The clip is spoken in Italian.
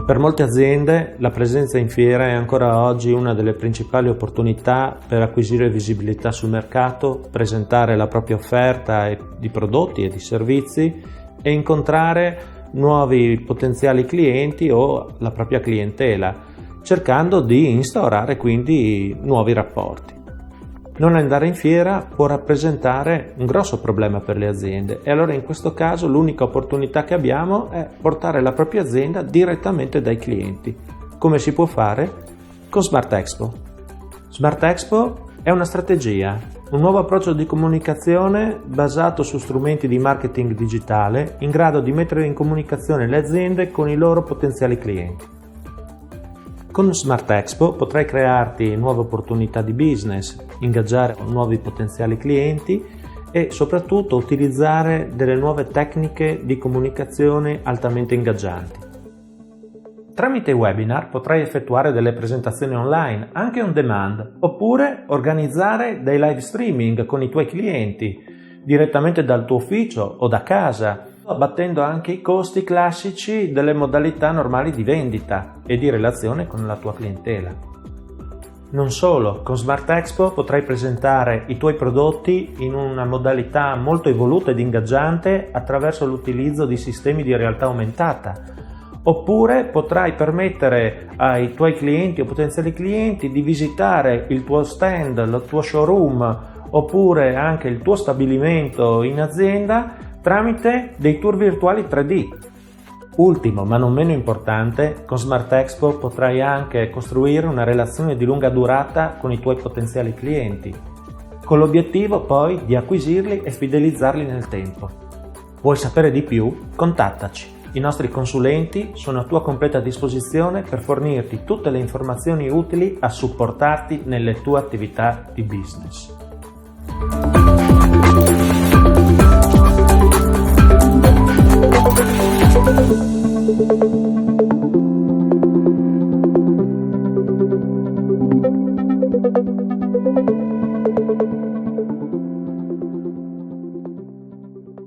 Per molte aziende la presenza in fiera è ancora oggi una delle principali opportunità per acquisire visibilità sul mercato, presentare la propria offerta di prodotti e di servizi e incontrare nuovi potenziali clienti o la propria clientela, cercando di instaurare quindi nuovi rapporti. Non andare in fiera può rappresentare un grosso problema per le aziende e allora in questo caso l'unica opportunità che abbiamo è portare la propria azienda direttamente dai clienti. Come si può fare? Con Smart Expo. Smart Expo è una strategia, un nuovo approccio di comunicazione basato su strumenti di marketing digitale in grado di mettere in comunicazione le aziende con i loro potenziali clienti. Con Smart Expo potrai crearti nuove opportunità di business, ingaggiare nuovi potenziali clienti e soprattutto utilizzare delle nuove tecniche di comunicazione altamente ingaggianti. Tramite webinar potrai effettuare delle presentazioni online, anche on demand, oppure organizzare dei live streaming con i tuoi clienti, direttamente dal tuo ufficio o da casa, abbattendo anche i costi classici delle modalità normali di vendita e di relazione con la tua clientela. Non solo, con Smart Expo potrai presentare i tuoi prodotti in una modalità molto evoluta ed ingaggiante attraverso l'utilizzo di sistemi di realtà aumentata, oppure potrai permettere ai tuoi clienti o potenziali clienti di visitare il tuo stand, il tuo showroom oppure anche il tuo stabilimento in azienda tramite dei tour virtuali 3D. Ultimo, ma non meno importante, con Smart Expo potrai anche costruire una relazione di lunga durata con i tuoi potenziali clienti, con l'obiettivo poi di acquisirli e fidelizzarli nel tempo. Vuoi sapere di più? Contattaci. I nostri consulenti sono a tua completa disposizione per fornirti tutte le informazioni utili a supportarti nelle tue attività di business.